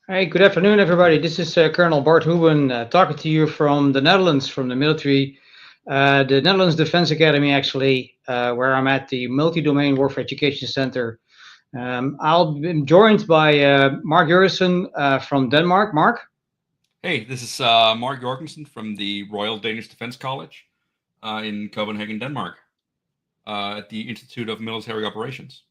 Hey, good afternoon, everybody. This is Colonel Bart Hoeben talking to you from the Netherlands, from the military, the Netherlands Defense Academy, actually, where I'm at the Multi-Domain Warfare Education Center. I'll be joined by Mark Joergensen from Denmark. Mark, Hey, this is Mark Joergensen from the Royal Danish Defence College in Copenhagen, Denmark, at the Institute of Military Operations.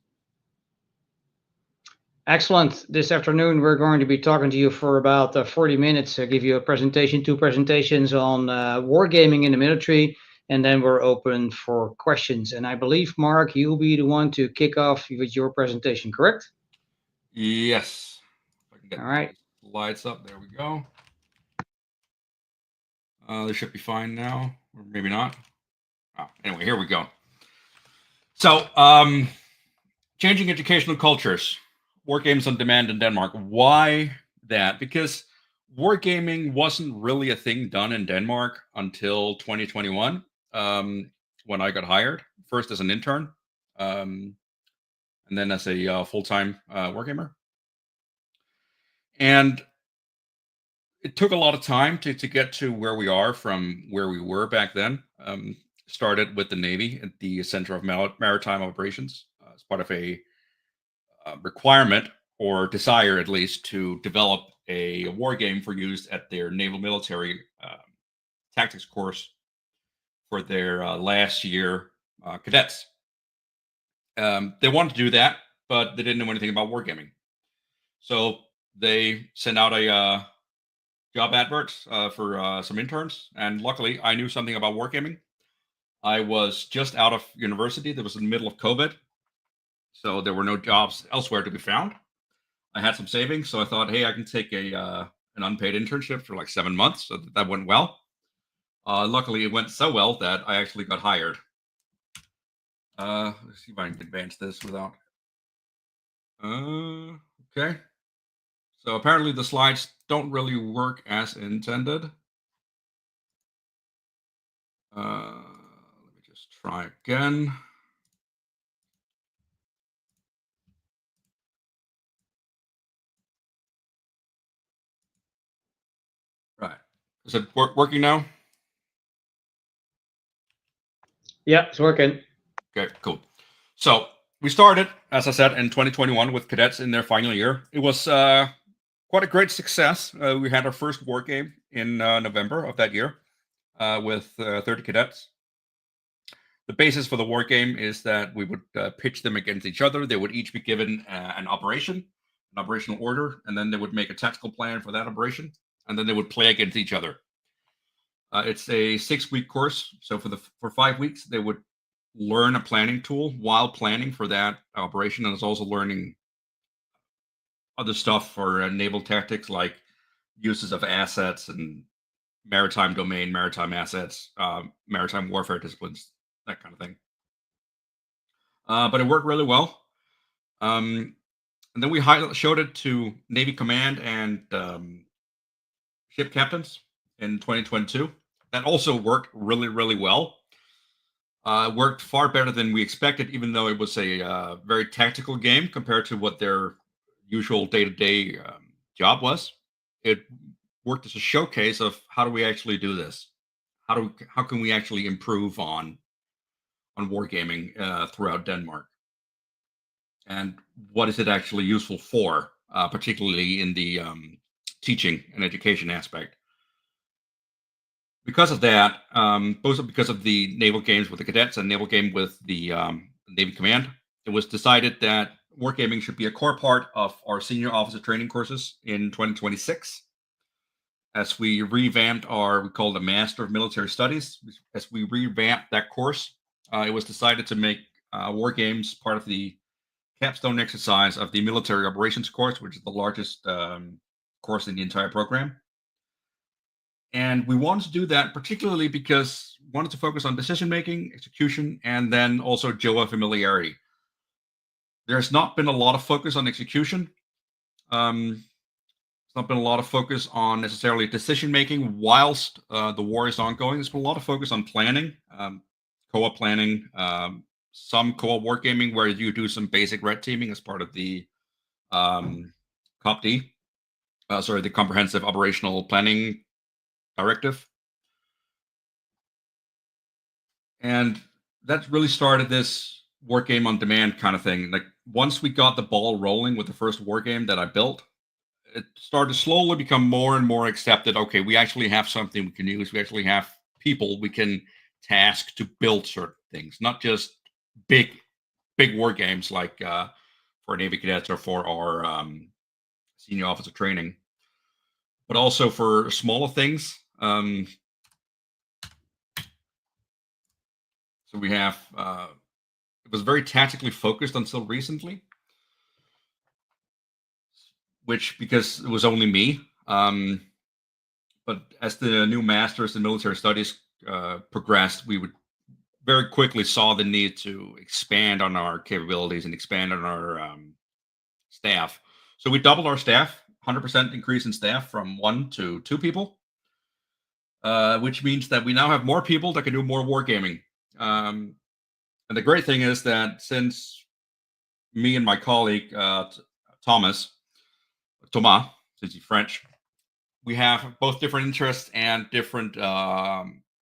excellent. This afternoon, we're going to be talking to you for about 40 minutes. I'll give you a presentation, two presentations on wargaming in the military, and then we're open for questions. And I believe, Mark, you'll be the one to kick off with your presentation, correct? Yes, if I can All get right. the lights up, there we go. This should be fine now, or maybe not. Anyway, here we go. So, changing educational cultures, war games on demand in Denmark. Why that? Because wargaming wasn't really a thing done in Denmark until 2021, when I got hired first as an intern, um, and then as a full-time wargamer. And it took a lot of time to get to where we are from where we were back then. Started with the Navy at the Center of Maritime Operations as part of a requirement or desire, at least, to develop a war game for use at their naval military tactics course for their last year cadets. They wanted to do that, but they didn't know anything about wargaming. So they sent out a job advert for some interns, and luckily I knew something about wargaming. I was just out of university. That was in the middle of COVID, so there were no jobs elsewhere to be found. I had some savings, so I thought, hey, I can take a an unpaid internship for like 7 months. So that went well. Luckily, it went so well that I actually got hired. Let's see if I can advance this without. Okay. So apparently the slides don't really work as intended. Let me just try again. Right. Is it working now? Yeah, it's working. Okay, cool. So we started, as I said, in 2021 with cadets in their final year. It was quite a great success. We had our first war game in November of that year with 30 cadets. The basis for the war game is that we would pitch them against each other. They would each be given an operation, an operational order, and then they would make a tactical plan for that operation, and then they would play against each other. It's a 6-week course, so for 5 weeks they would learn a planning tool while planning for that operation, and it's also learning other stuff for naval tactics like uses of assets and maritime domain, maritime assets, maritime warfare disciplines, that kind of thing. But it worked really well. And then we showed it to Navy Command and ship captains in 2022. That also worked really, really well. Worked far better than we expected, even though it was a very tactical game compared to what their usual day-to-day job was. It worked as a showcase of how do we actually do this? How can we actually improve on wargaming throughout Denmark? And what is it actually useful for, particularly in the teaching and education aspect? Because of that, both because of the naval games with the cadets and naval game with the Navy Command, it was decided that wargaming should be a core part of our senior officer training courses in 2026. As we revamped we call it Master of Military Studies. As we revamped that course, it was decided to make war games part of the capstone exercise of the military operations course, which is the largest course in the entire program. And we wanted to do that particularly because we wanted to focus on decision making, execution, and then also JOA familiarity. There's not been a lot of focus on execution. There's not been a lot of focus on necessarily decision making whilst the war is ongoing. There's been a lot of focus on planning, co-op planning, some co-op wargaming where you do some basic red teaming as part of the COP D. the Comprehensive Operational Planning Directive. And that really started this war game on demand kind of thing. Like once we got the ball rolling with the first war game that I built, it started to slowly become more and more accepted. Okay, we actually have something we can use. We actually have people we can task to build certain things, not just big, big war games like for Navy cadets or for our senior officer training, but also for smaller things. So we have it was very tactically focused until recently, which because it was only me. But as the new masters in military studies progressed, we would very quickly saw the need to expand on our capabilities and expand on our staff. So we doubled our staff, 100% increase in staff from 1 to 2 people, which means that we now have more people that can do more wargaming. And the great thing is that since me and my colleague Thomas, since he's French, we have both different interests and different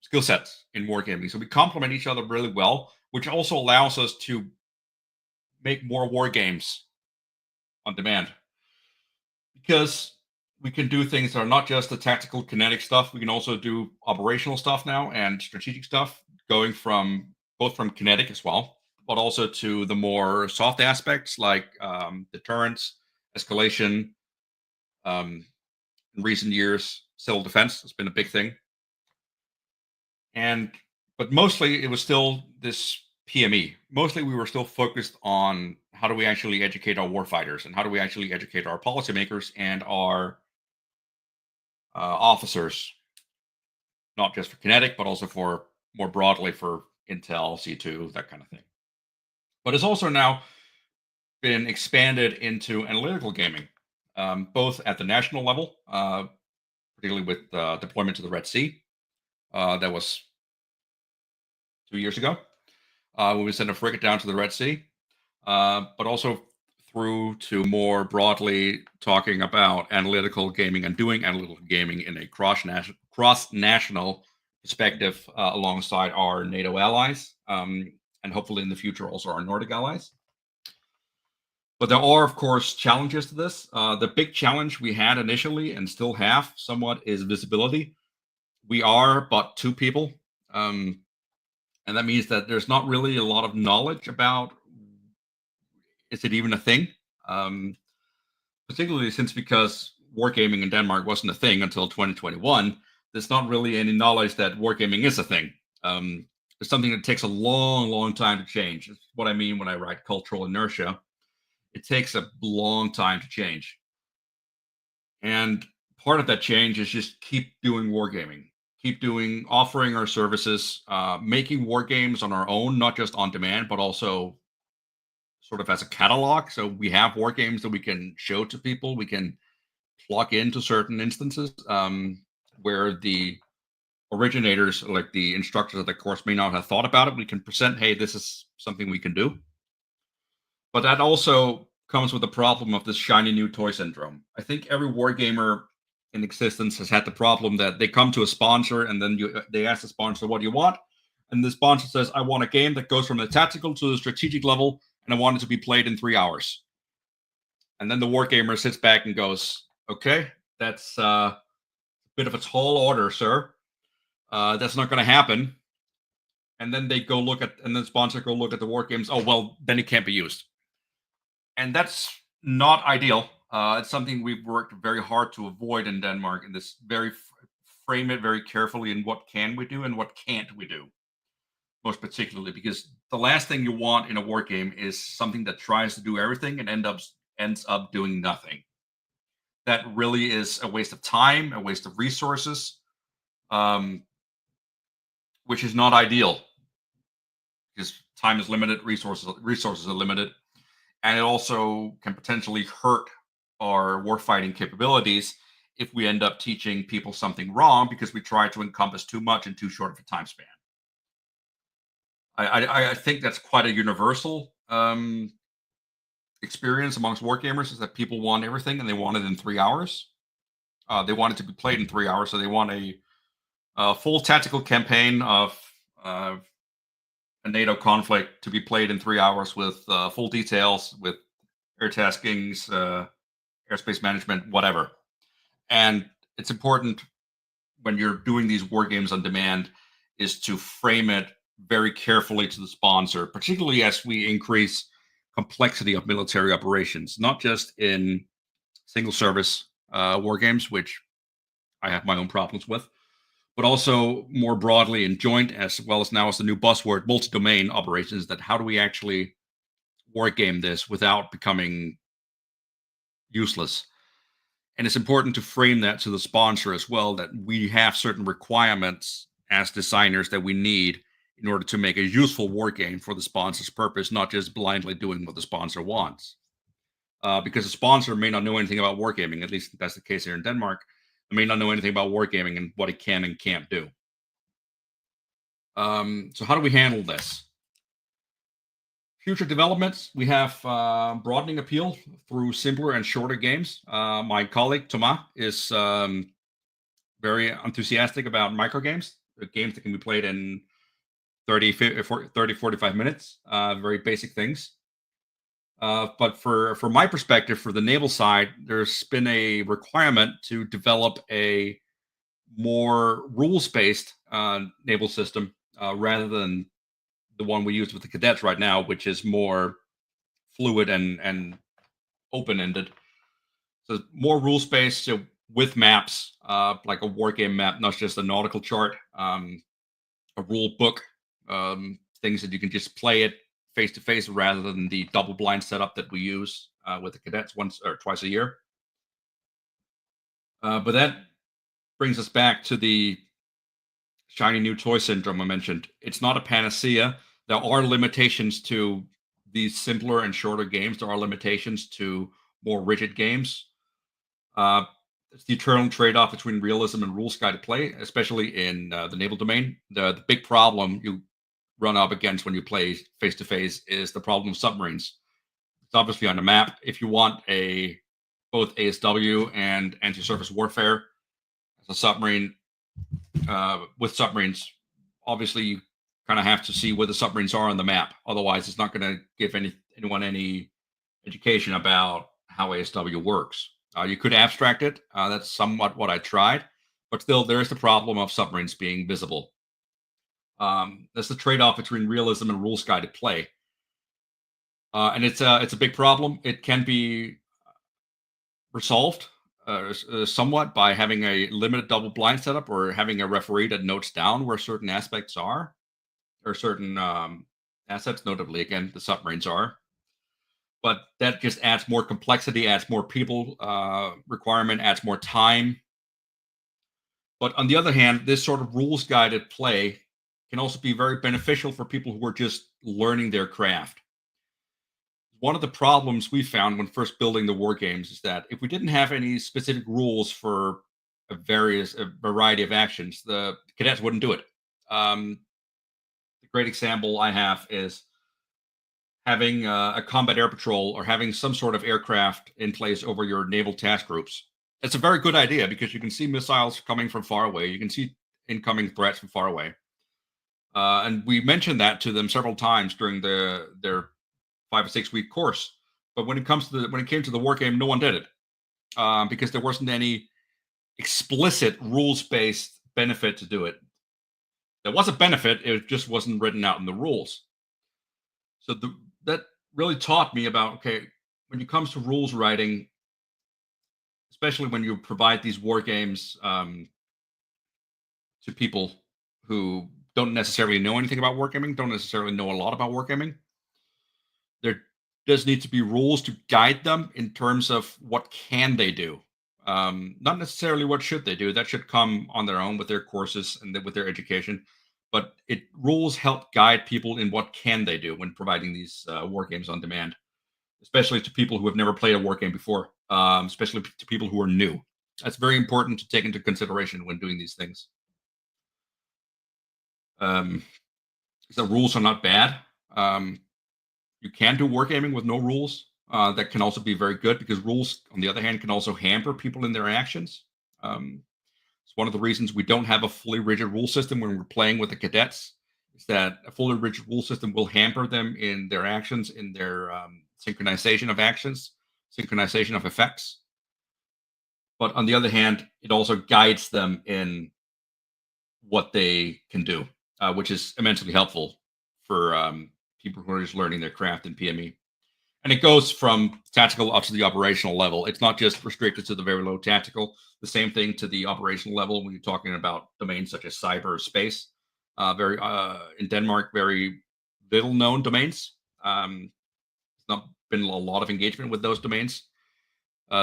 skill sets in wargaming. So we complement each other really well, which also allows us to make more war games on demand. Because we can do things that are not just the tactical kinetic stuff, we can also do operational stuff now and strategic stuff, going from both from kinetic as well, but also to the more soft aspects like deterrence, escalation. In recent years, civil defense has been a big thing. But mostly it was still this PME. Mostly we were still focused on how do we actually educate our warfighters and how do we actually educate our policymakers and our officers, not just for kinetic, but also for more broadly for Intel, C2, that kind of thing. But it's also now been expanded into analytical gaming, both at the national level, particularly with deployment to the Red Sea. That was 2 years ago, when we sent a frigate down to the Red Sea, but also through to more broadly talking about analytical gaming and doing analytical gaming in a cross-national perspective alongside our NATO allies, and hopefully in the future also our Nordic allies. But there are, of course, challenges to this. The big challenge we had initially and still have somewhat is visibility. We are but 2 people. And that means that there's not really a lot of knowledge about is it even a thing? Particularly since because wargaming in Denmark wasn't a thing until 2021, there's not really any knowledge that wargaming is a thing. It's something that takes a long, long time to change. That's what I mean when I write cultural inertia. It takes a long time to change. And part of that change is just keep doing wargaming. Offering our services, making war games on our own, not just on demand, but also sort of as a catalog. So we have war games that we can show to people. We can plug into certain instances where the originators, like the instructors of the course, may not have thought about it. We can present, hey, this is something we can do. But that also comes with the problem of this shiny new toy syndrome. I think every wargamer in existence has had the problem that they come to a sponsor and then they ask the sponsor, what do you want? And the sponsor says, I want a game that goes from the tactical to the strategic level, and I want it to be played in 3 hours. And then the wargamer sits back and goes, okay, that's a bit of a tall order, sir. That's not going to happen. And then they go look at, and then sponsor go look at the war games. Oh, well, then it can't be used. And that's not ideal. It's something we've worked very hard to avoid in Denmark, and this frame it very carefully in what can we do and what can't we do, most particularly because the last thing you want in a war game is something that tries to do everything and ends up doing nothing. That really is a waste of time, a waste of resources, which is not ideal because time is limited, resources are limited. And it also can potentially hurt our warfighting capabilities if we end up teaching people something wrong because we try to encompass too much in too short of a time span. I think that's quite a universal experience amongst wargamers is that people want everything and they want it in 3 hours. They want it to be played in 3 hours, so they want a full tactical campaign of a NATO conflict to be played in 3 hours with full details, with air taskings, airspace management, whatever. And it's important when you're doing these war games on demand is to frame it very carefully to the sponsor, particularly as we increase complexity of military operations, not just in single service war games, which I have my own problems with, but also more broadly in joint, as well as now as the new buzzword, multi-domain operations. That how do we actually war game this without becoming useless? And it's important to frame that to the sponsor as well, that we have certain requirements as designers that we need in order to make a useful war game for the sponsor's purpose, not just blindly doing what the sponsor wants. Because the sponsor may not know anything about wargaming, at least that's the case here in Denmark. They may not know anything about wargaming and what it can and can't do. So how do we handle this? Future developments, we have broadening appeal through simpler and shorter games. My colleague, Thomas, is very enthusiastic about micro games, games that can be played in 30, 45 minutes, very basic things. But for my perspective, for the naval side, there's been a requirement to develop a more rules-based naval system rather than the one we use with the cadets right now, which is more fluid and open-ended. So more rules-based, so with maps, like a war game map, not just a nautical chart, a rule book, things that you can just play it face to face rather than the double blind setup that we use with the cadets once or twice a year. But that brings us back to the shiny new toy syndrome I mentioned. It's not a panacea. There are limitations to these simpler and shorter games. There are limitations to more rigid games. It's the eternal trade-off between realism and rules-guided play, especially in the naval domain. The big problem you run up against when you play face-to-face is the problem of submarines. It's obviously on the map. If you want both ASW and anti-surface warfare as a submarine, with submarines, obviously you kind of have to see where the submarines are on the map. Otherwise, it's not going to give anyone any education about how ASW works. You could abstract it. That's somewhat what I tried, but still, there is the problem of submarines being visible. That's the trade-off between realism and rules-guided play, and it's a big problem. It can be resolved somewhat by having a limited double blind setup or having a referee that notes down where certain aspects are, or certain assets, notably again the submarines are. But that just adds more complexity, adds more people requirement, adds more time. But on the other hand, this sort of rules guided play can also be very beneficial for people who are just learning their craft. One of the problems we found when first building the war games is that if we didn't have any specific rules for a variety of actions, the cadets wouldn't do it. The great example I have is having a combat air patrol or having some sort of aircraft in place over your naval task groups. It's a very good idea because you can see missiles coming from far away. You can see incoming threats from far away. And we mentioned that to them several times during their 5 or 6 week course. But when it came to the war game, no one did it because there wasn't any explicit rules-based benefit to do it. There was a benefit; it just wasn't written out in the rules. So that really taught me about, okay, when it comes to rules writing, especially when you provide these war games to people who don't necessarily know anything about wargaming, don't necessarily know a lot about wargaming, there does need to be rules to guide them in terms of what can they do. Not necessarily what should they do. That should come on their own with their courses and with their education. But rules help guide people in what can they do when providing these war games on demand, especially to people who have never played a war game before, especially to people who are new. That's very important to take into consideration when doing these things. So rules are not bad. You can do wargaming with no rules. That can also be very good because rules, on the other hand, can also hamper people in their actions. It's one of the reasons we don't have a fully rigid rule system when we're playing with the cadets, is that a fully rigid rule system will hamper them in their actions, in their synchronization of actions, synchronization of effects. But on the other hand, it also guides them in what they can do, which is immensely helpful for people who are just learning their craft in PME. And it goes from tactical up to the operational level. It's not just restricted to the very low tactical. The same thing to the operational level when you're talking about domains such as cyber or space. In Denmark, very little known domains. There's not been a lot of engagement with those domains.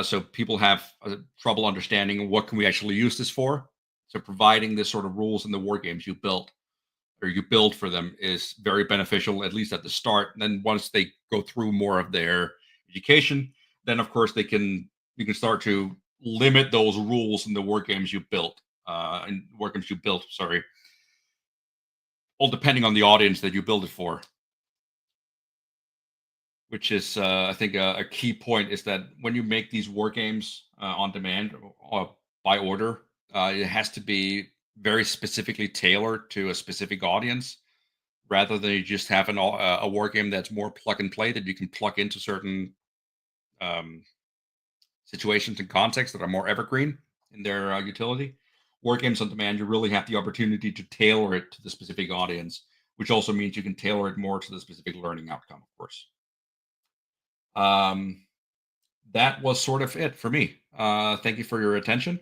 So people have trouble understanding what can we actually use this for. So providing this sort of rules in the war games you built or you build for them is very beneficial, at least at the start. And then once they go through more of their education, then of course you can start to limit those rules in the war games you built. All depending on the audience that you build it for. Which is, I think, a key point is that when you make these war games on demand or by order, it has to be very specifically tailored to a specific audience, rather than you just have a war game that's more plug and play that you can plug into certain situations and contexts that are more evergreen in their utility. War games on demand, you really have the opportunity to tailor it to the specific audience, which also means you can tailor it more to the specific learning outcome, of course. That was sort of it for me. Thank you for your attention.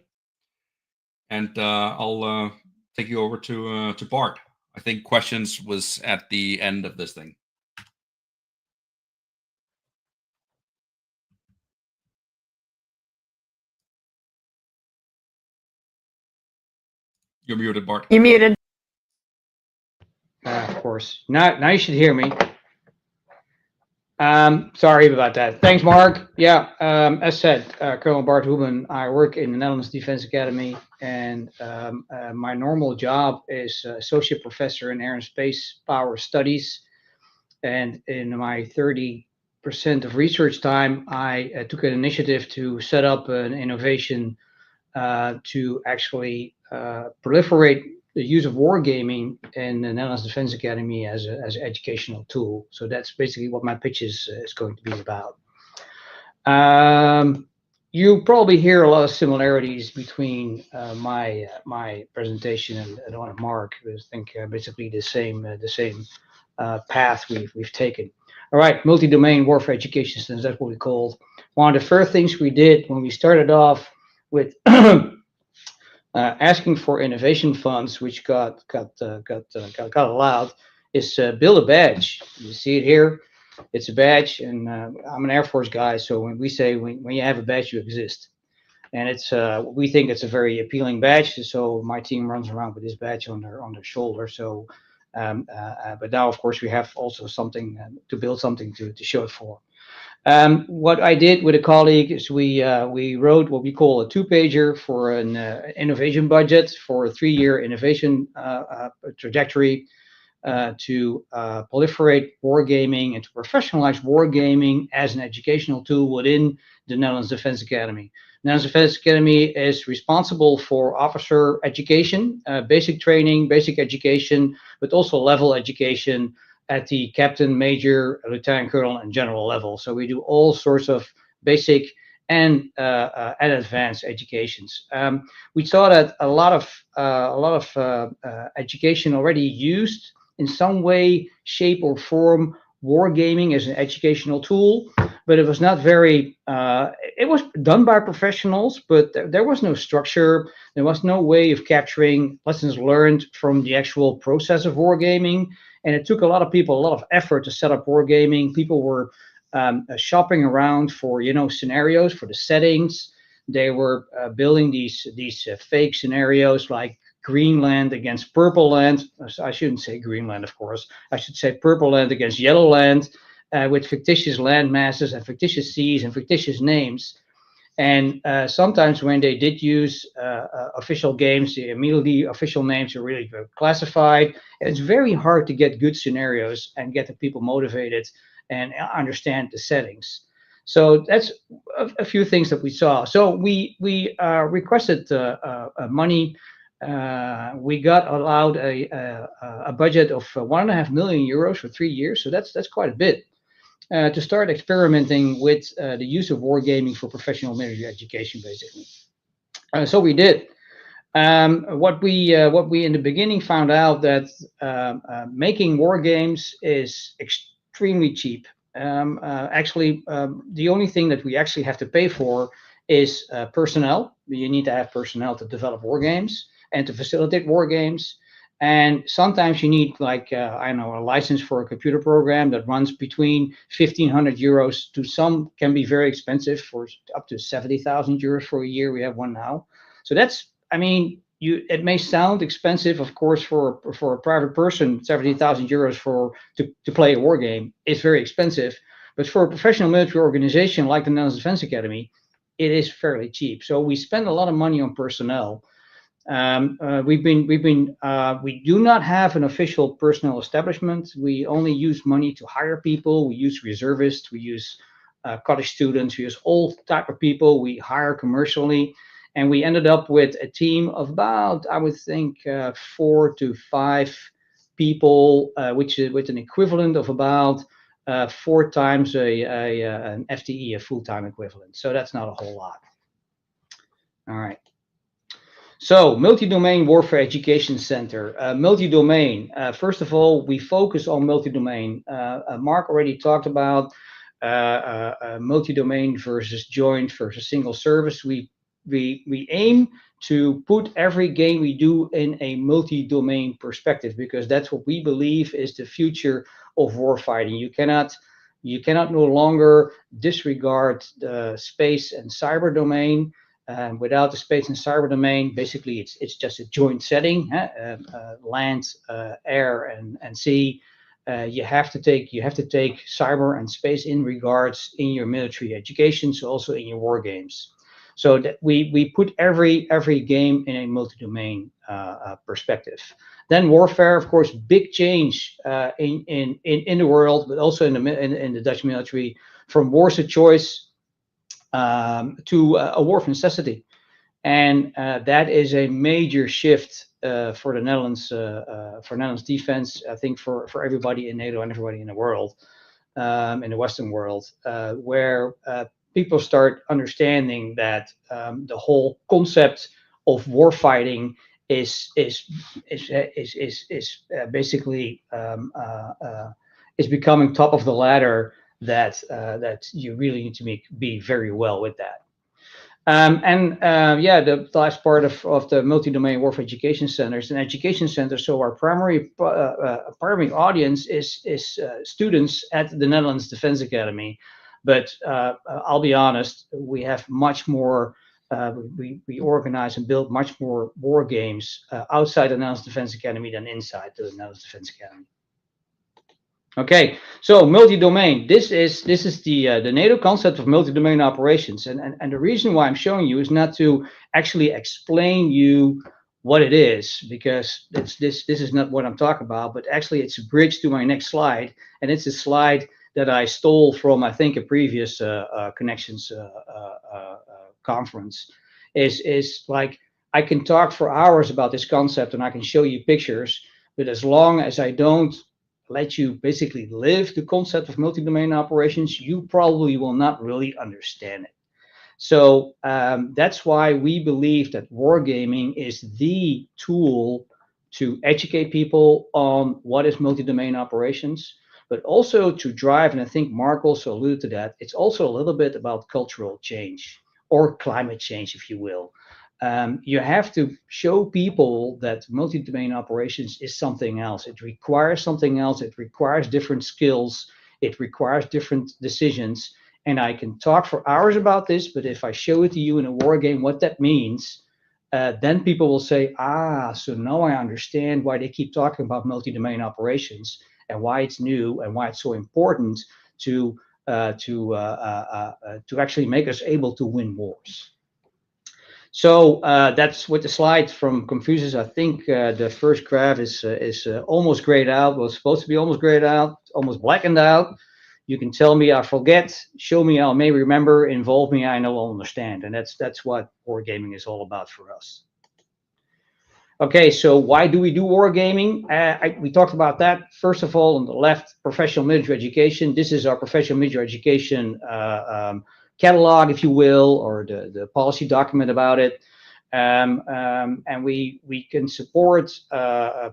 And I'll take you over to Bart. I think questions was at the end of this thing. You're muted, Bart. You're muted. Of course. Now you should hear me. Sorry about that. Thanks, Mark. Yeah, as said, Colonel Bart Hoeben. I work in the Netherlands Defense Academy, and my normal job is associate professor in air and space power studies. And in my 30% of research time, I took an initiative to set up an innovation to actually proliferate the use of wargaming in the Netherlands Defense Academy as an educational tool. So that's basically what my pitch is going to be about. You probably hear a lot of similarities between my presentation and the one of Mark. I think basically the same path we've taken. All right, multi-domain warfare education systems, that's what we called. One of the first things we did when we started off with asking for innovation funds, which got allowed, is build a badge. You see it here. It's a badge, and I'm an Air Force guy, so when we say when you have a badge, you exist, and it's we think it's a very appealing badge. So my team runs around with this badge on their shoulder. So, but now of course we have also something to build something to show it for. What I did with a colleague is we wrote what we call a two-pager for an innovation budget for a 3-year innovation trajectory to proliferate wargaming and to professionalize wargaming as an educational tool within the Netherlands Defense Academy. Netherlands Defense Academy is responsible for officer education, basic training, basic education, but also level education at the captain, major, lieutenant colonel, and general level. So we do all sorts of basic and advanced educations. We saw that a lot of education already used in some way, shape, or form wargaming as an educational tool, but it was not very. It was done by professionals, but there was no structure. There was no way of capturing lessons learned from the actual process of wargaming. And it took a lot of people a lot of effort to set up wargaming. People were shopping around for scenarios for the settings. They were building these fake scenarios like Greenland against Purple Land. I shouldn't say Greenland, of course. I should say Purple Land against Yellow Land, with fictitious land masses and fictitious seas and fictitious names. And sometimes when they did use official games, immediately official names are really classified. And it's very hard to get good scenarios and get the people motivated and understand the settings. So that's a few things that we saw. So we requested money. We got allowed a budget of 1.5 million euros for 3 years. So that's quite a bit to start experimenting with the use of wargaming for professional military education, basically. So we did. What we in the beginning found out that making war games is extremely cheap. The only thing that we actually have to pay for is personnel. You need to have personnel to develop war games and to facilitate war games. And sometimes you need, like, I don't know, a license for a computer program that runs between 1,500 euros to some can be very expensive for up to 70,000 euros for a year. We have one now. So that's, I mean, it may sound expensive, of course, for a private person. 70,000 euros to play a war game is very expensive, but for a professional military organization like the Netherlands Defense Academy, it is fairly cheap. So we spend a lot of money on personnel. We do not have an official personnel establishment. We only use money to hire people. We use reservists. We use college students. We use all type of people. We hire commercially. And we ended up with a team of about, I would think, 4 to 5 people, which is with an equivalent of about 4 times an FTE, a full-time equivalent. So that's not a whole lot. All right. So, multi-domain warfare education center. Multi-domain. First of all, we focus on multi-domain. Mark already talked about multi-domain versus joint versus single service. We aim to put every game we do in a multi-domain perspective, because that's what we believe is the future of warfighting. You cannot no longer disregard the space and cyber domain. Without the space and cyber domain, basically it's just a joint setting, land, air, and sea. You have to take cyber and space in regards in your military education, so also in your war games. So that we put every game in a multi-domain perspective. Then warfare, of course, big change in the world, but also in the Dutch military, from wars of choice to a war of necessity. And that is a major shift for the Netherlands, for Netherlands defense, I think for everybody in NATO and everybody in the world, in the Western world, where people start understanding that the whole concept of war fighting is basically is becoming top of the ladder. That you really need to be very well with that. The last part of the multi-domain warfare education centers, an education center. So our primary audience is students at the Netherlands Defense Academy, but I'll be honest, we have much more. We organize and build much more war games outside the Netherlands Defense Academy than inside the Netherlands Defense Academy. Okay, so multi-domain. This is the NATO concept of multi-domain operations, and the reason why I'm showing you is not to actually explain you what it is, because this is not what I'm talking about, but actually it's a bridge to my next slide, and it's a slide that I stole from, I think, a previous Connections conference. Is like, I can talk for hours about this concept and I can show you pictures, but as long as I don't let you basically live the concept of multi-domain operations, you probably will not really understand it. So that's why we believe that wargaming is the tool to educate people on what is multi-domain operations, but also to drive, and I think Mark also alluded to that, it's also a little bit about cultural change or climate change, if you will. You have to show people that multi-domain operations is something else. It requires something else. It requires different skills. It requires different decisions. And I can talk for hours about this, but if I show it to you in a war game, what that means, then people will say, so now I understand why they keep talking about multi-domain operations and why it's new and why it's so important to actually make us able to win wars. So that's what the slide from Confucius. I think the first graph is almost grayed out. Was supposed to be almost grayed out, almost blackened out. You can tell me I forget, show me I may remember, involve me I know I'll understand, and that's what wargaming is all about for us. Okay, so why do we do wargaming? We talked about that. First of all, on the left, professional military education. This is our professional military education catalog, if you will, or the policy document about it. And we can support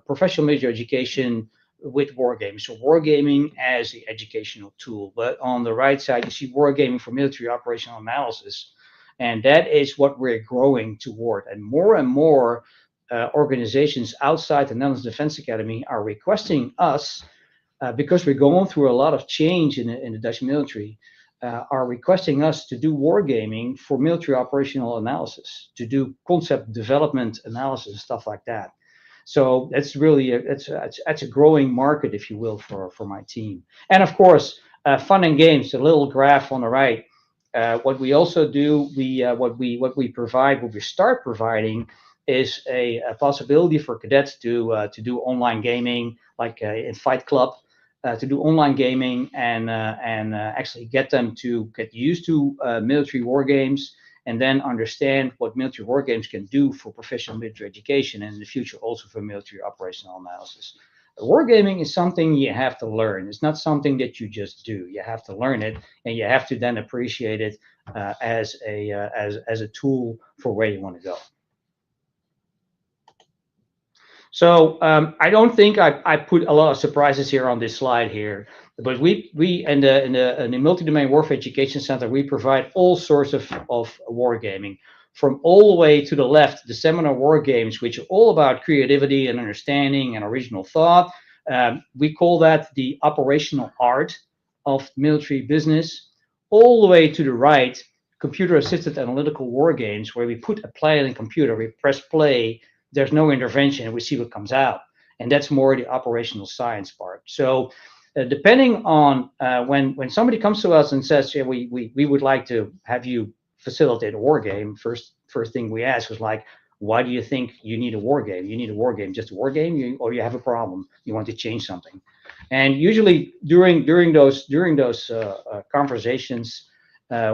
professional military education with wargaming. So wargaming as the educational tool. But on the right side, you see wargaming for military operational analysis. And that is what we're growing toward. And more organizations outside the Netherlands Defense Academy are requesting us, because we're going through a lot of change in the Dutch military, are requesting us to do wargaming for military operational analysis, to do concept development analysis, stuff like that. So that's really it's a growing market, if you will, for my team. And of course, fun and games. The little graph on the right. What we also do, what we provide, what we start providing, is a possibility for cadets to do online gaming, like in Fight Club, to do online gaming and actually get them to get used to military war games, and then understand what military war games can do for professional military education, and in the future also for military operational analysis. Wargaming is something you have to learn. It's not something that you just do. You have to learn it, and you have to then appreciate it as a tool for where you want to go. So I don't think I put a lot of surprises here on this slide here, but we in the Multi-Domain Warfare Education Center, we provide all sorts of wargaming, from all the way to the left, the seminar war games, which are all about creativity and understanding and original thought. We call that the operational art of military business. All the way to the right, computer-assisted analytical war games, where we put a play in a computer, we press play, there's no intervention, and we see what comes out. And that's more the operational science part. So depending on when somebody comes to us and says, yeah, we would like to have you facilitate a war game, first thing we ask was like, why do you think you need a war game? You need a war game, just a war game, or you have a problem, you want to change something. And usually during those conversations,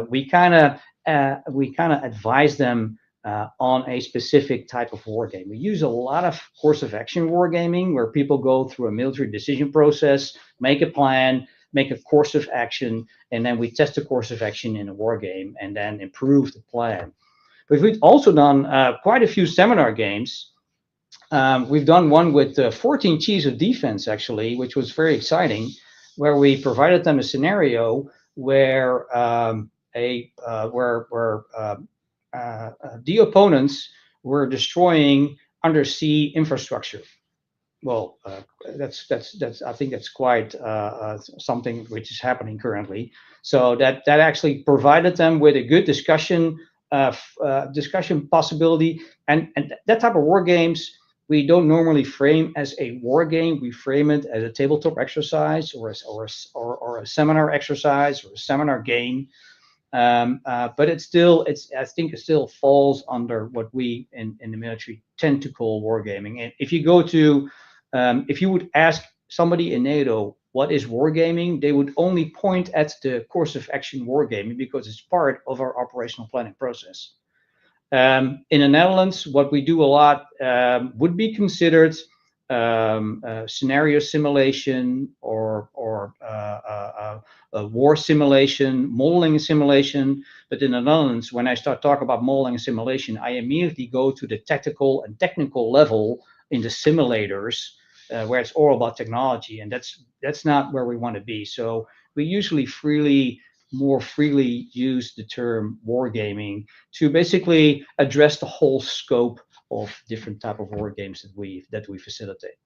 we kind of advise them on a specific type of wargame. We use a lot of course of action wargaming, where people go through a military decision process, make a plan, make a course of action, and then we test the course of action in a wargame and then improve the plan. But we've also done quite a few seminar games. We've done one with 14 chiefs of defense, actually, which was very exciting, where we provided them a scenario where the opponents were destroying undersea infrastructure. Well, that's I think that's quite something which is happening currently. So that actually provided them with a good discussion possibility, and that type of war games we don't normally frame as a war game. We frame it as a tabletop exercise, or a seminar exercise, or a seminar game. But I think it still falls under what we in the military tend to call wargaming. And if you go to, if you would ask somebody in NATO what is wargaming, they would only point at the course of action wargaming, because it's part of our operational planning process. In the Netherlands, what we do a lot would be considered scenario simulation, or a war simulation, modeling and simulation. But in the Netherlands, when I start talking about modeling and simulation, I immediately go to the tactical and technical level in the simulators, where it's all about technology, and that's not where we want to be. So we usually more freely use the term wargaming to basically address the whole scope of different type of war games that we facilitate.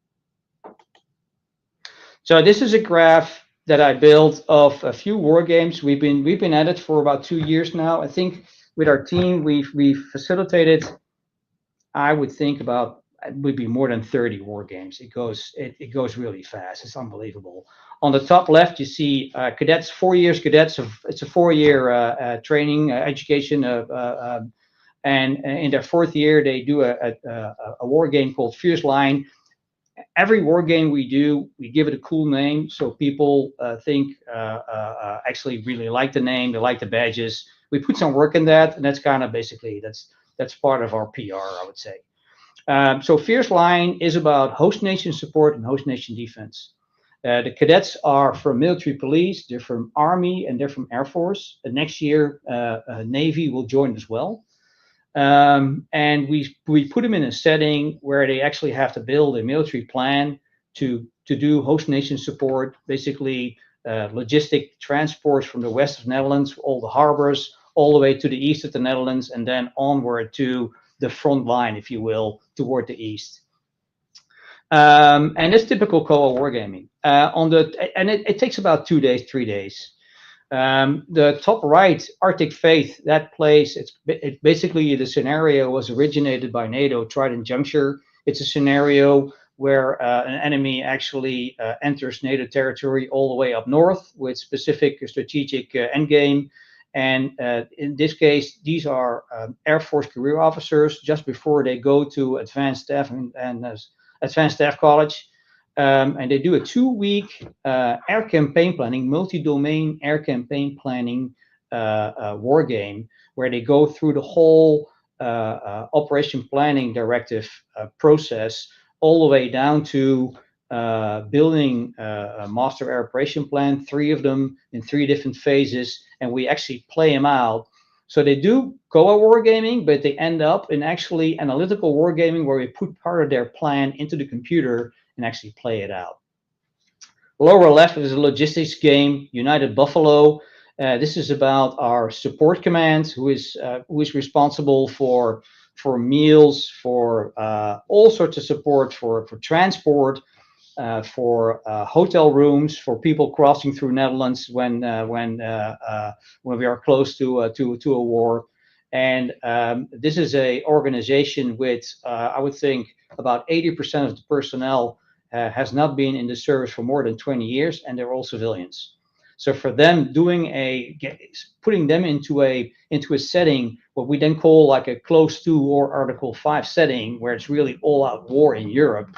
So this is a graph that I built of a few war games. We've been at it for about 2 years now. I think with our team we've facilitated, I would think it would be more than 30 war games. It goes really fast. It's unbelievable. On the top left, you see cadets, 4 years cadets. It's a 4-year training education, and in their 4th year, they do a war game called Fierce Line. every war game we do, we give it a cool name so people think actually really like the name, they like the badges. We put some work in that, and that's kind of basically that's part of our PR, I would say. So Fierce Line is about host nation support and host nation defense. The cadets are from military police, they're from Army, and they're from Air Force. Next year, Navy will join as well. And we put them in a setting where they actually have to build a military plan to do host nation support, basically logistic transports from the west of the Netherlands, all the harbors, all the way to the east of the Netherlands, and then onward to the front line, if you will, toward the east. And it's typical COA wargaming. It takes about 2 days, 3 days. The top right, Arctic Faith, that place, it basically the scenario was originated by NATO, Trident Juncture. It's a scenario where an enemy actually enters NATO territory all the way up north with specific strategic endgame. And in this case, these are Air Force career officers just before they go to advanced staff and advanced staff college. And they do a 2-week air campaign planning, multi-domain air campaign planning war game, where they go through the whole operation planning directive process, all the way down to building a master air operation plan, 3 of them in 3 different phases, and we actually play them out. So they do COA wargaming, but they end up in actually analytical wargaming where we put part of their plan into the computer and actually play it out. Lower left is a logistics game, United Buffalo. This is about our support command, who is responsible for meals, for all sorts of support, for transport, for hotel rooms, for people crossing through Netherlands when we are close to a war. And this is a organization with, I would think, about 80% of the personnel has not been in the service for more than 20 years, and they're all civilians. So for them, putting them into a setting, what we then call like a close to or Article 5 setting, where it's really all out war in Europe,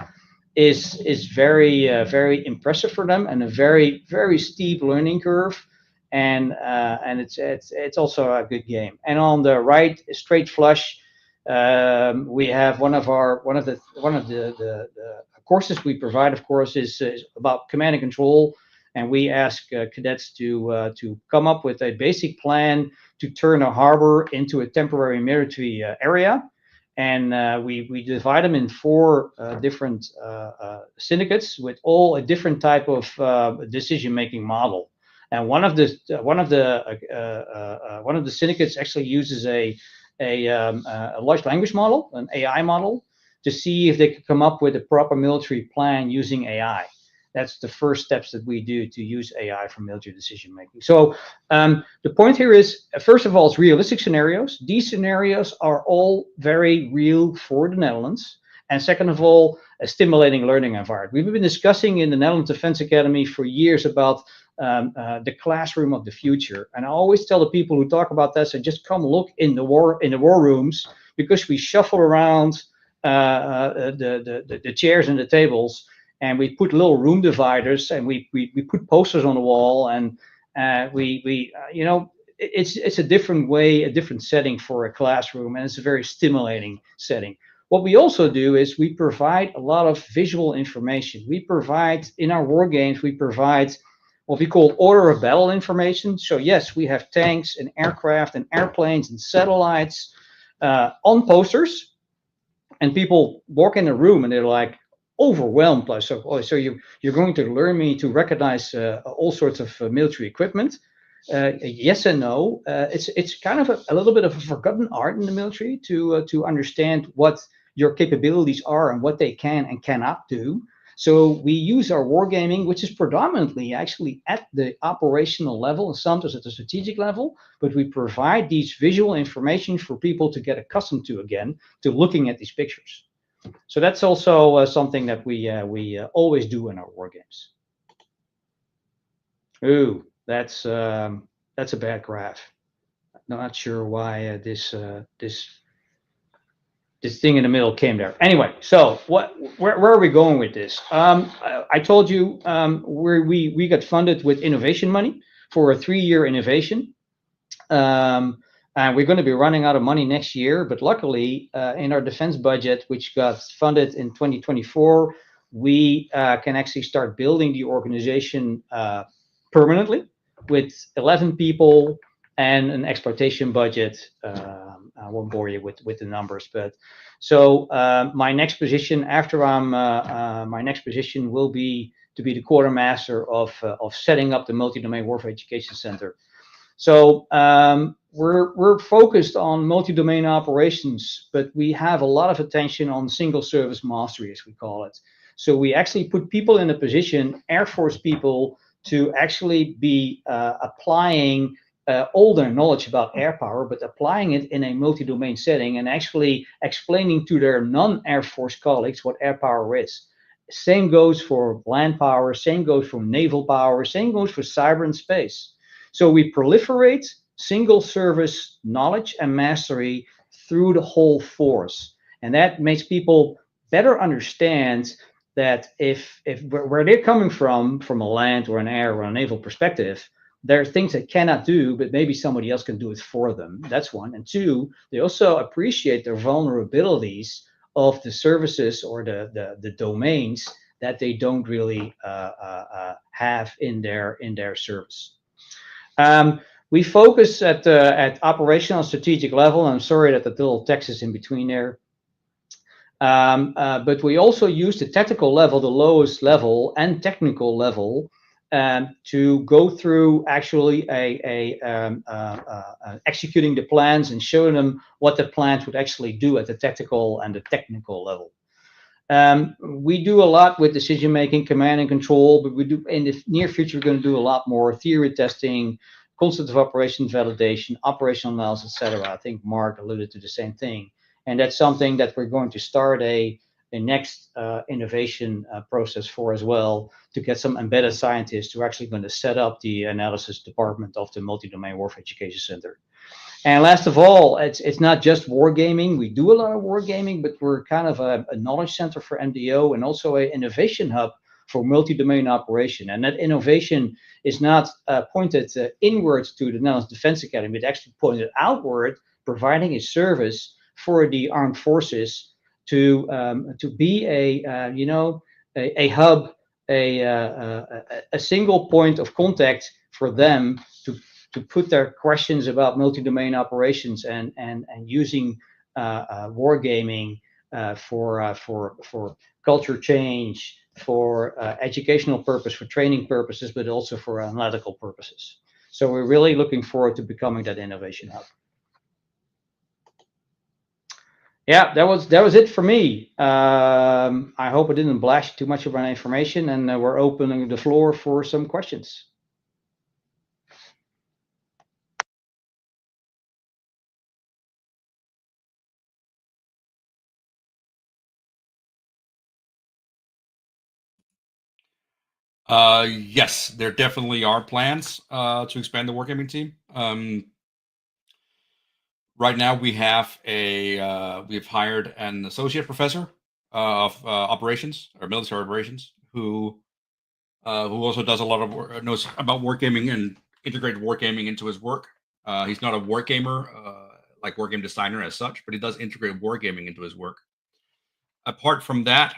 is very very impressive for them, and a very very steep learning curve, and it's also a good game. And on the right, Straight Flush, we have one of the courses we provide, of course, is about command and control, and we ask cadets to come up with a basic plan to turn a harbor into a temporary military area. And we divide them in 4 different syndicates with all a different type of decision-making model. And one of the syndicates actually uses a large language model, an AI model, to see if they could come up with a proper military plan using AI. That's the first steps that we do to use AI for military decision making. So the point here is, first of all, it's realistic scenarios. These scenarios are all very real for the Netherlands. And second of all, a stimulating learning environment. We've been discussing in the Netherlands Defense Academy for years about the classroom of the future. And I always tell the people who talk about that, so just come look in the war rooms, because we shuffle around the chairs and the tables, and we put little room dividers, and we put posters on the wall, and it's a different way, a different setting for a classroom, and it's a very stimulating setting. What we also do is we provide a lot of visual information. We provide, in our war games, we provide what we call order of battle information. So yes, we have tanks and aircraft and airplanes and satellites on posters, and people walk in the room and they're like overwhelmed. So you're going to learn me to recognize all sorts of military equipment. Yes and no. It's kind of a little bit of a forgotten art in the military to understand what your capabilities are and what they can and cannot do. So we use our wargaming, which is predominantly actually at the operational level, and sometimes at the strategic level, but we provide these visual information for people to get accustomed to again, to looking at these pictures. So that's also something that we always do in our wargames. Ooh, that's a bad graph. I'm not sure why this this thing in the middle came there. Anyway, so where are we going with this? I told you we got funded with innovation money for a 3-year innovation. And we're going to be running out of money next year, but luckily, in our defense budget, which got funded in 2024, we can actually start building the organization permanently with 11 people and an exploitation budget. I won't bore you with the numbers, but so my next position after my next position will be to be the quartermaster of setting up the multi-domain warfare education center. So we're focused on multi-domain operations, but we have a lot of attention on single service mastery, as we call it. So we actually put people in a position, Air Force people, to actually be applying all their knowledge about air power, but applying it in a multi-domain setting and actually explaining to their non-Air Force colleagues what air power is. Same goes for land power, same goes for naval power, same goes for cyber and space. So we proliferate single service knowledge and mastery through the whole force. And that makes people better understand that if where they're coming from a land or an air or a naval perspective, there are things they cannot do, but maybe somebody else can do it for them. That's one. And two, they also appreciate the vulnerabilities of the services or the domains that they don't really have in their service. We focus at operational strategic level. I'm sorry that the little text is in between there. But we also use the tactical level, the lowest level, and technical level to go through actually executing the plans and showing them what the plans would actually do at the tactical and the technical level. We do a lot with decision making, command and control, but we do in the near future, we're going to do a lot more theory testing, concept of operations validation, operational analysis, etc. I think Mark alluded to the same thing. And that's something that we're going to start a next innovation process for as well, to get some embedded scientists who are actually going to set up the analysis department of the Multi-Domain Warfare Education Center. And last of all, it's not just wargaming. We do a lot of wargaming, but we're kind of a knowledge center for MDO and also an innovation hub for multi-domain operation. And that innovation is not pointed inwards to the Netherlands Defense Academy, but actually pointed outward, providing a service for the armed forces to be a hub, a single point of contact for them to put their questions about multi-domain operations and using wargaming for culture change, for educational purpose, for training purposes, but also for analytical purposes. So we're really looking forward to becoming that innovation hub. Yeah, that was it for me. I hope I didn't blast too much of my information, and we're opening the floor for some questions. Yes, there definitely are plans to expand the wargaming team. Right now, we've hired an associate professor of operations or military operations who also does a lot of work, knows about wargaming and integrated wargaming into his work. He's not a wargamer like wargame designer as such, but he does integrate wargaming into his work. Apart from that,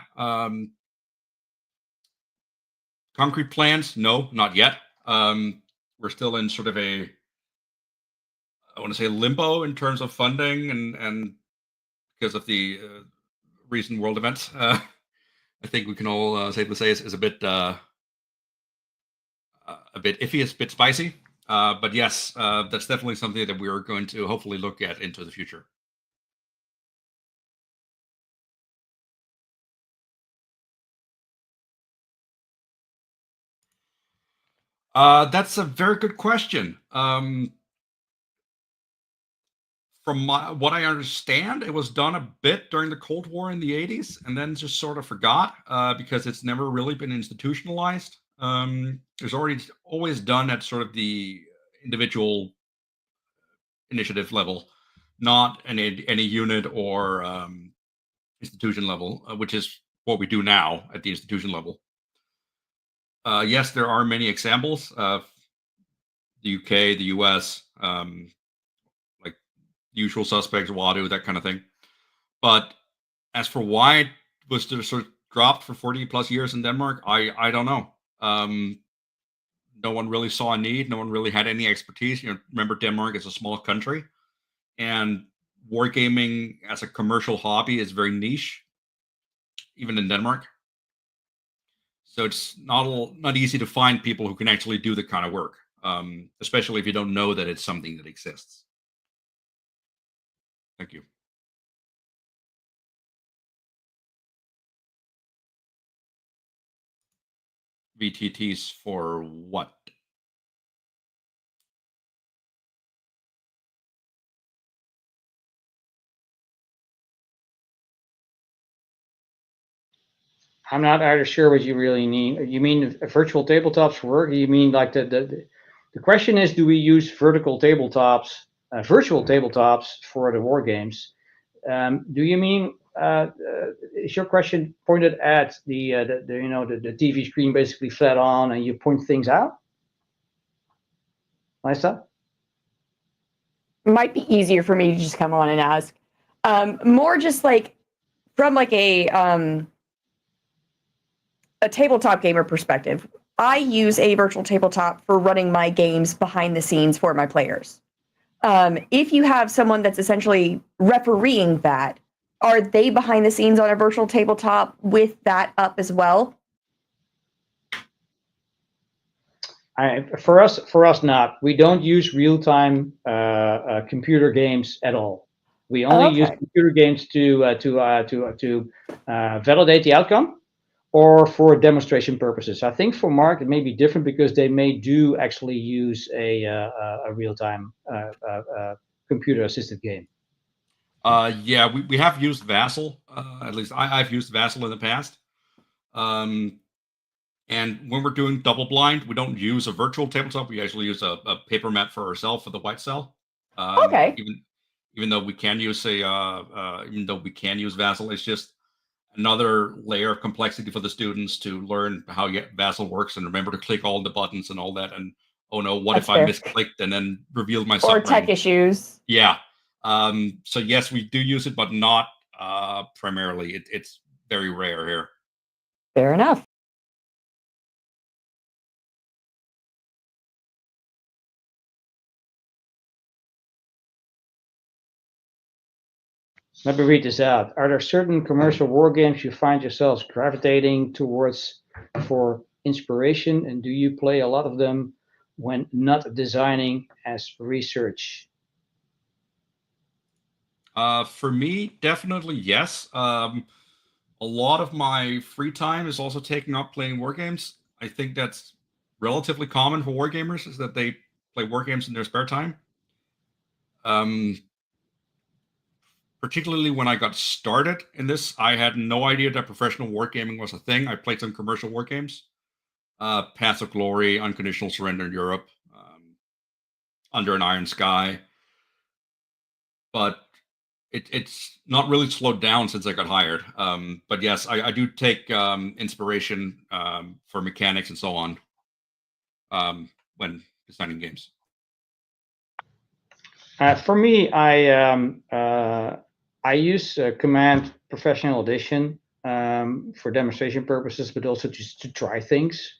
concrete plans, no, not yet. We're still in sort of I want to say limbo in terms of funding and because of the recent world events. I think we can all safely say is a bit iffy, it's a bit spicy. But yes, that's definitely something that we're going to hopefully look at into the future. That's a very good question. From what I understand, it was done a bit during the Cold War in the 80s and then just sort of forgot because it's never really been institutionalized. There's always done at sort of the individual initiative level, not any unit or institution level, which is what we do now at the institution level. Yes, there are many examples of the UK, the US, like Usual Suspects, Wadu, that kind of thing. But as for why it was sort of dropped for 40 plus years in Denmark, I don't know. No one really saw a need. No one really had any expertise. Remember, Denmark is a small country, and wargaming as a commercial hobby is very niche, even in Denmark. So it's not easy to find people who can actually do the kind of work, especially if you don't know that it's something that exists. Thank you. VTTs for what? I'm not either sure what you really mean. You mean virtual tabletops for work? You mean like the question is, do we use vertical tabletops, virtual tabletops for the war games? Do you mean is your question pointed at the TV screen basically flat on and you point things out? Lisa? Might be easier for me to just come on and ask. More just like from like a tabletop gamer perspective. I use a virtual tabletop for running my games behind the scenes for my players. If you have someone that's essentially refereeing that, are they behind the scenes on a virtual tabletop with that up as well? For us, not. We don't use real-time computer games at all. We only use computer games to validate the outcome or for demonstration purposes. I think for Mark it may be different because they may do actually use a real-time computer-assisted game. Yeah, we have used Vassal. At least I've used Vassal in the past. And when we're doing double blind, we don't use a virtual tabletop. We actually use a paper map for ourselves for the white cell. Okay. Even though we can use Vassal, it's just another layer of complexity for the students to learn how Vassal works and remember to click all the buttons and all that. And oh no, what if I misclicked and then revealed my or tech issues? Yeah. So yes, we do use it, but not primarily. It's very rare here. Fair enough. Let me read this out. Are there certain commercial war games you find yourselves gravitating towards for inspiration, and do you play a lot of them when not designing as research? For me, definitely yes. A lot of my free time is also taken up playing war games. I think that's relatively common for war gamers, is that they play war games in their spare time. Particularly when I got started in this, I had no idea that professional wargaming was a thing. I played some commercial war games, Paths of Glory, Unconditional Surrender in Europe, Under an Iron Sky, but it's not really slowed down since I got hired. But yes, I do take inspiration for mechanics and so on when designing games. For me, I use Command Professional Edition for demonstration purposes, but also just to try things.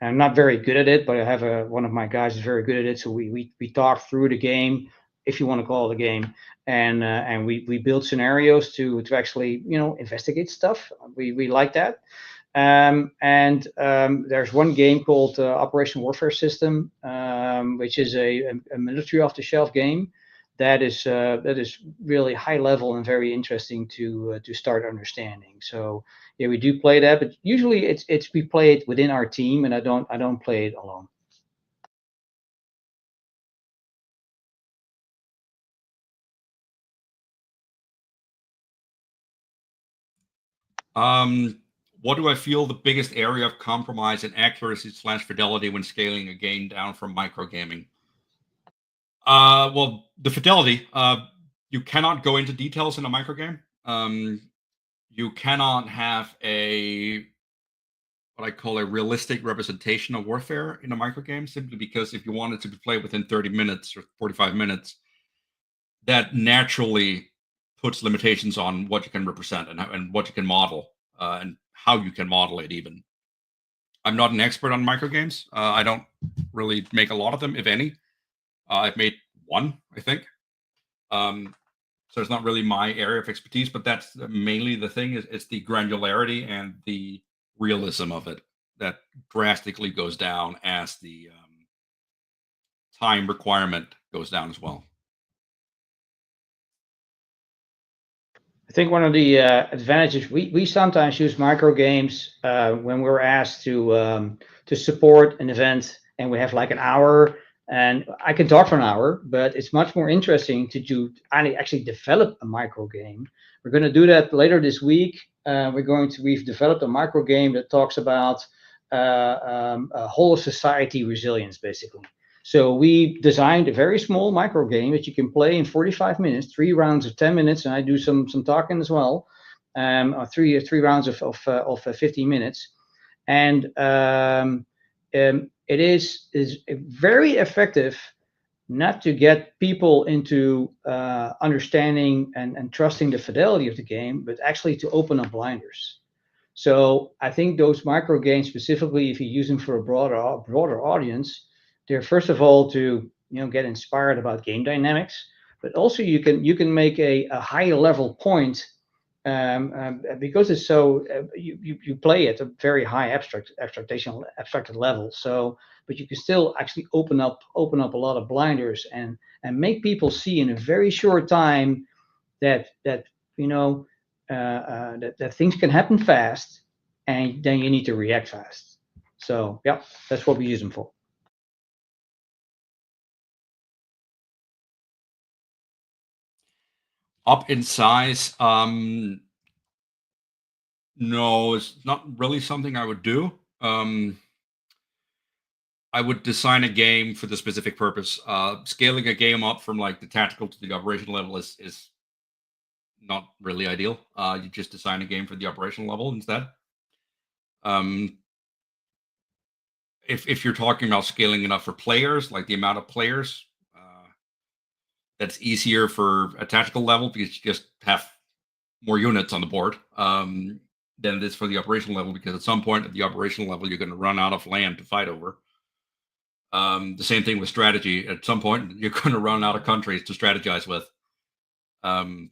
I'm not very good at it, but I have one of my guys is very good at it. So we talk through the game, if you want to call it a game, and we build scenarios to actually investigate stuff. We like that. There's one game called Operation Warfare System, which is a military off-the-shelf game that is really high level and very interesting to start understanding. So yeah, we do play that, but usually it's we play it within our team, and I don't play it alone. What do I feel the biggest area of compromise in accuracy / fidelity when scaling a game down from microgaming? Well, the fidelity. You cannot go into details in a microgame. you cannot have what I call a realistic representation of warfare in a microgame, simply because if you want it to be played within 30 minutes or 45 minutes, that naturally puts limitations on what you can represent and what you can model, and how you can model it even. I'm not an expert on microgames. I don't really make a lot of them, if any. I've made one, I think. So it's not really my area of expertise, but that's mainly the thing. It's the granularity and the realism of it that drastically goes down as the time requirement goes down as well. I think one of the advantages, we sometimes use micro games when we're asked to support an event and we have like an hour, and I can talk for an hour, but it's much more interesting to actually develop a micro game. We're going to do that later this week. We've developed a micro game that talks about a whole of society resilience, basically. So we designed a very small micro game that you can play in 45 minutes, 3 rounds of 10 minutes, and I do some talking as well, or three rounds of 15 minutes, and it is very effective not to get people into understanding and trusting the fidelity of the game, but actually to open up blinders. So I think those micro games, specifically if you use them for a broader audience, they're first of all to get inspired about game dynamics, but also you can make a higher level point because it's so you play at a very high abstracted level. So, but you can still actually open up a lot of blinders and make people see in a very short time that that things can happen fast, and then you need to react fast. So yeah, that's what we use them for. Up in size, no, it's not really something I would do. I would design a game for the specific purpose. Scaling a game up from like the tactical to the operational level is not really ideal. You just design a game for the operational level instead. If you're talking about scaling enough for players, like the amount of players, that's easier for a tactical level because you just have more units on the board than it is for the operational level, because at some point at the operational level, you're going to run out of land to fight over. The same thing with strategy. At some point, you're going to run out of countries to strategize with. The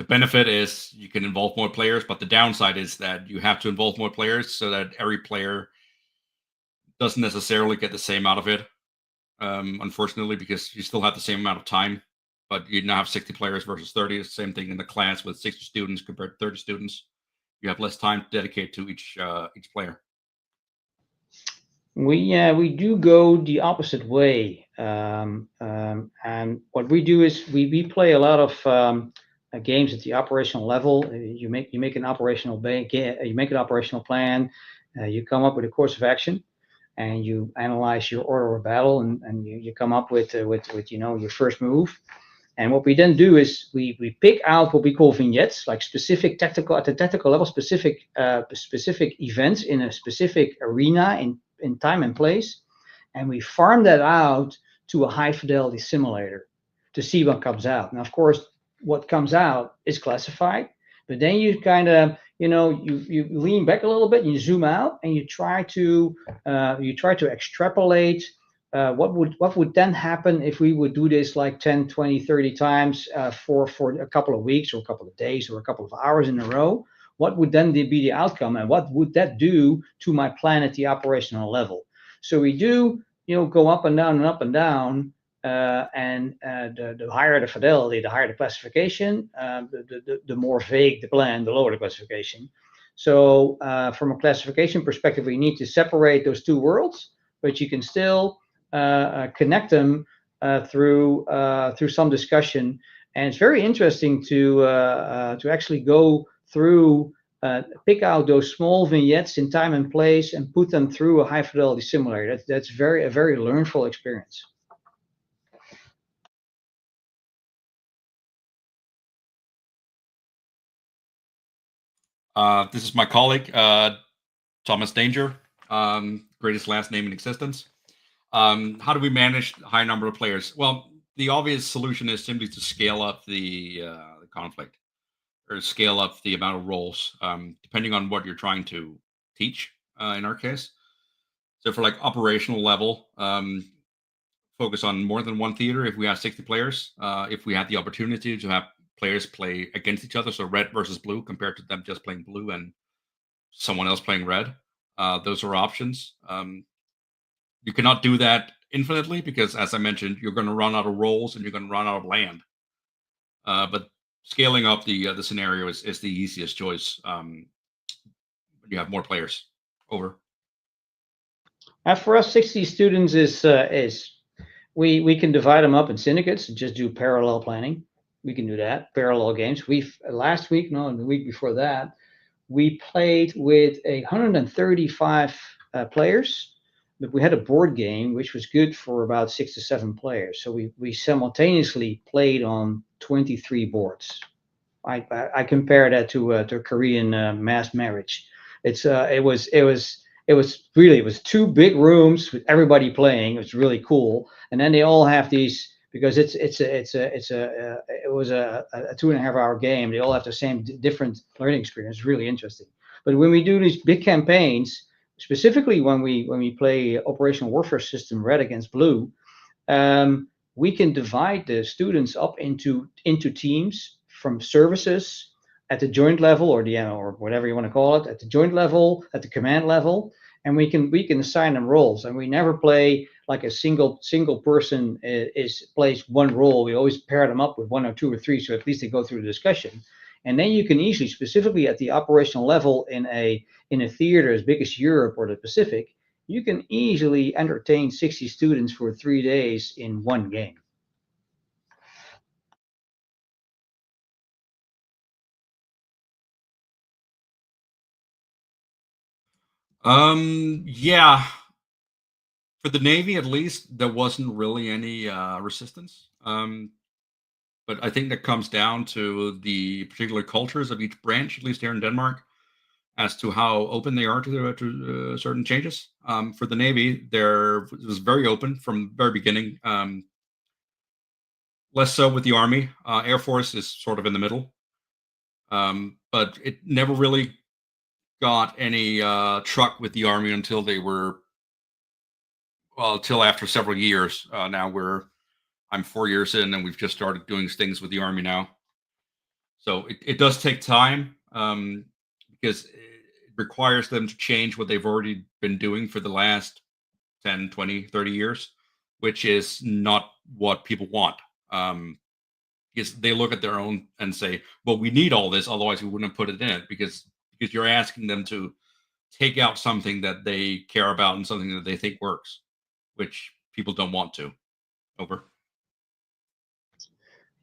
benefit is you can involve more players, but the downside is that you have to involve more players so that every player doesn't necessarily get the same out of it. Unfortunately, because you still have the same amount of time, but you now have 60 players versus 30. It's the same thing in the class with 60 students compared to 30 students. You have less time to dedicate to each player. We do go the opposite way, and what we do is we play a lot of games at the operational level. You make an operational plan. You come up with a course of action, and you analyze your order of battle, and you come up with your first move. And what we then do is we pick out what we call vignettes, like specific tactical level, specific events in a specific arena in time and place, and we farm that out to a high fidelity simulator to see what comes out. And of course, what comes out is classified, but then you kind of you lean back a little bit, you zoom out, and you try to extrapolate what would then happen if we would do this like 10, 20, 30 times for a couple of weeks or a couple of days or a couple of hours in a row. What would then be the outcome, and what would that do to my plan at the operational level? So we do go up and down and up and down, and the higher the fidelity, the higher the classification, the more vague the plan, the lower the classification. So from a classification perspective, we need to separate those two worlds, but you can still connect them through some discussion. And it's very interesting to actually go through, pick out those small vignettes in time and place and put them through a high fidelity simulator. That's a very learnful experience. This is my colleague, Thomas Danger, greatest last name in existence. How do we manage a high number of players? Well, the obvious solution is simply to scale up the conflict, or scale up the amount of roles, depending on what you're trying to teach. In our case, so for like operational level, focus on more than one theater. If we have 60 players, if we had the opportunity to have players play against each other, so red versus blue, compared to them just playing blue and someone else playing red, those are options. You cannot do that infinitely because, as I mentioned, you're going to run out of roles and you're going to run out of land. But scaling up the scenario is the easiest choice. When you have more players. Over. As for us, 60 students is we can divide them up in syndicates and just do parallel planning. We can do that, parallel games. We've last week, no, and the week before that, we played with 135 players, but we had a board game which was good for about 6 to 7 players. So we simultaneously played on 23 boards. I compare that to Korean mass marriage. It was 2 big rooms with everybody playing. It was really cool, and then they all have these, because it was a 2.5 hour game. They all have the same different learning experience. It's really interesting. But when we do these big campaigns, specifically when we play operational warfare system red against blue, we can divide the students up into teams from services at the joint level, or whatever you want to call it, at the joint level, at the command level, and we can assign them roles. And we never play like a single person plays one role. We always pair them up with 1 or 2 or 3, so at least they go through the discussion. And then you can easily, specifically at the operational level in a theater as big as Europe or the Pacific, you can easily entertain 60 students for 3 days in one game. Yeah. For the Navy, at least, there wasn't really any resistance. But I think that comes down to the particular cultures of each branch, at least here in Denmark, as to how open they are to certain changes. For the Navy, it was very open from the very beginning. Less so with the Army. Air Force is sort of in the middle. But it never really got any truck with the Army until until after several years. Now I'm 4 years in, and we've just started doing things with the Army now. So it does take time, because it requires them to change what they've already been doing for the last 10, 20, 30 years, which is not what people want. Because they look at their own and say, well, we need all this, otherwise we wouldn't have put it in it, because you're asking them to take out something that they care about and something that they think works, which people don't want to. Over.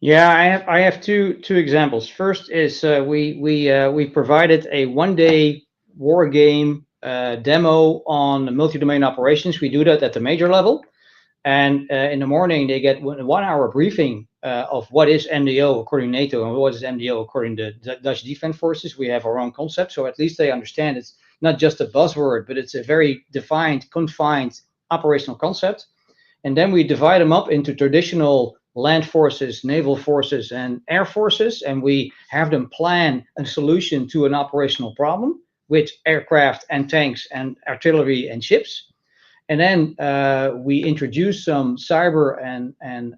Yeah, I have two examples. First is we provided a 1-day war game demo on multi-domain operations. We do that at the major level, and in the morning they get 1 hour briefing of what is MDO according to NATO and what is MDO according to Dutch Defense Forces. We have our own concept, so at least they understand it's not just a buzzword, but it's a very defined, confined operational concept. And then we divide them up into traditional land forces, naval forces, and air forces, and we have them plan a solution to an operational problem with aircraft and tanks and artillery and ships. And then we introduce some cyber and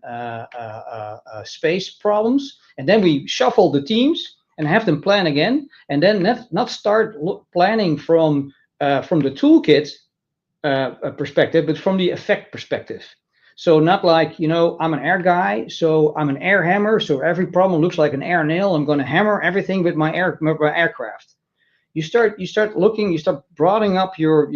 space problems, and then we shuffle the teams and have them plan again, and then not start planning from the toolkit perspective, but from the effect perspective. So not like, I'm an air guy, so I'm an air hammer, so every problem looks like an air nail. I'm going to hammer everything with my aircraft. You start looking, you start broadening up your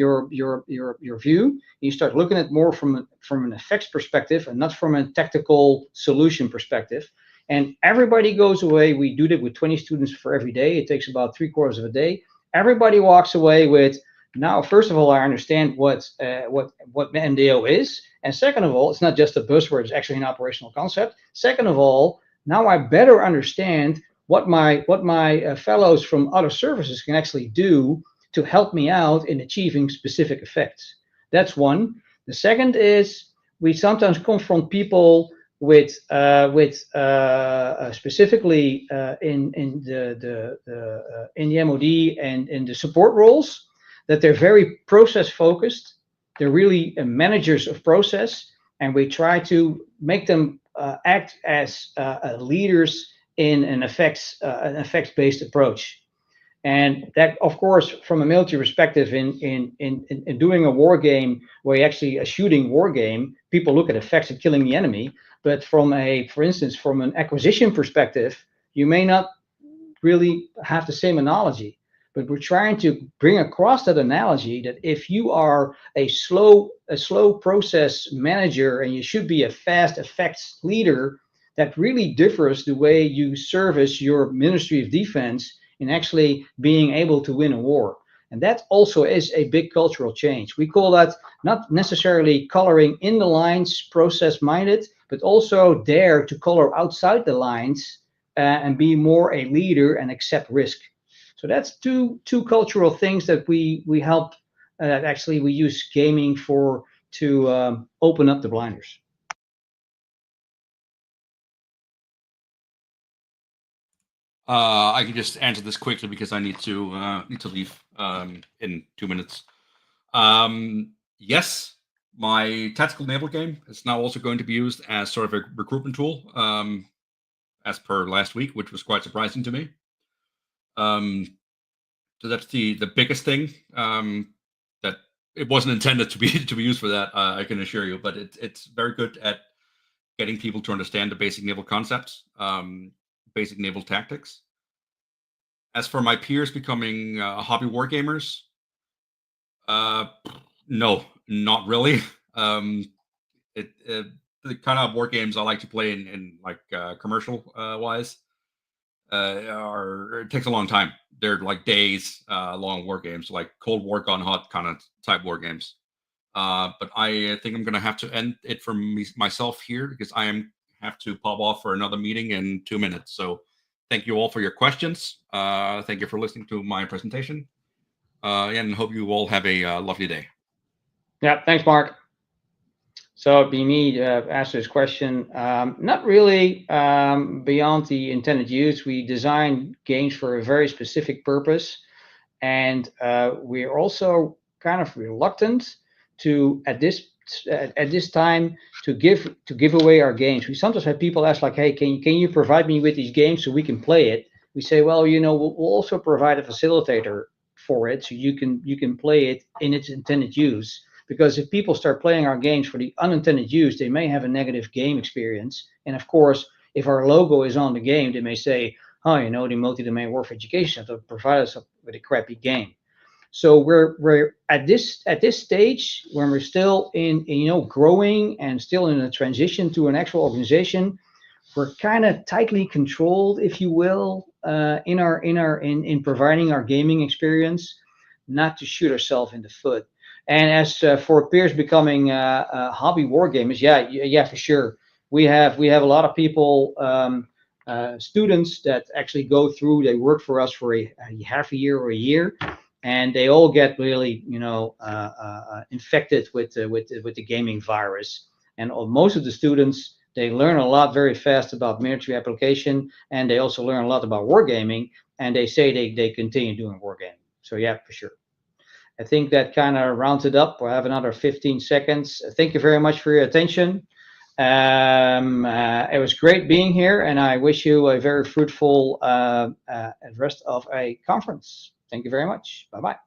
view. You start looking at more from an effects perspective and not from a tactical solution perspective. And everybody goes away. We do that with 20 students for every day. It takes about 3/4 of a day. Everybody walks away with, now, first of all, I understand what MDO is. And second of all, it's not just a buzzword, it's actually an operational concept. Second of all, now I better understand what my fellows from other services can actually do to help me out in achieving specific effects. That's one. The second is we sometimes confront people with specifically in the MOD and in the support roles, that they're very process focused. They're really managers of process, and we try to make them act as leaders in an effects based approach. And that, of course, from a military perspective, in doing a war game where you actually a shooting war game, people look at effects of killing the enemy. But for instance, from an acquisition perspective, you may not really have the same analogy. But we're trying to bring across that analogy that if you are a slow process manager and you should be a fast effects leader, that really differs the way you service your Ministry of Defense in actually being able to win a war. And that also is a big cultural change. We call that not necessarily coloring in the lines, process minded, but also dare to color outside the lines and be more a leader and accept risk. So that's two cultural things that we help. Actually, we use gaming to open up the blinders. I can just answer this quickly because I need to leave in 2 minutes. Yes, my tactical naval game is now also going to be used as sort of a recruitment tool, as per last week, which was quite surprising to me. So that's the biggest thing. That it wasn't intended to be used for that. I can assure you, but it's very good at getting people to understand the basic naval concepts, basic naval tactics. As for my peers becoming hobby wargamers, no, not really. The kind of war games I like to play in like commercial wise it takes a long time. They're like days long war games, like Cold War Gone Hot kind of type war games. But I think I'm going to have to end it for myself here because I have to pop off for another meeting in 2 minutes. So thank you all for your questions. Thank you for listening to my presentation. And hope you all have a lovely day. Yeah, thanks, Mark. So it'd be me to answer this question. Not really beyond the intended use. We design games for a very specific purpose. And we're also kind of reluctant to, at this time, to give away our games. We sometimes have people ask like, hey, can you provide me with these games so we can play it? We say, well, we'll also provide a facilitator for it so you can play it in its intended use. Because if people start playing our games for the unintended use, they may have a negative game experience. And of course, if our logo is on the game, they may say, oh, the multi-domain warfare education center provide us with a crappy game. So we're at this stage when we're still in growing and still in a transition to an actual organization. We're kind of tightly controlled, if you will, in providing our gaming experience, not to shoot ourselves in the foot. And as for peers becoming hobby war gamers, yeah, for sure. We have a lot of people, students that actually go through. They work for us for a half a year or a year, and they all get really, infected with the gaming virus. And most of the students, they learn a lot very fast about military application, and they also learn a lot about wargaming. And they say they continue doing wargaming. So yeah, for sure. I think that kind of rounds it up. We'll have another 15 seconds. Thank you very much for your attention. It was great being here, and I wish you a very fruitful rest of a conference. Thank you very much. Bye-bye.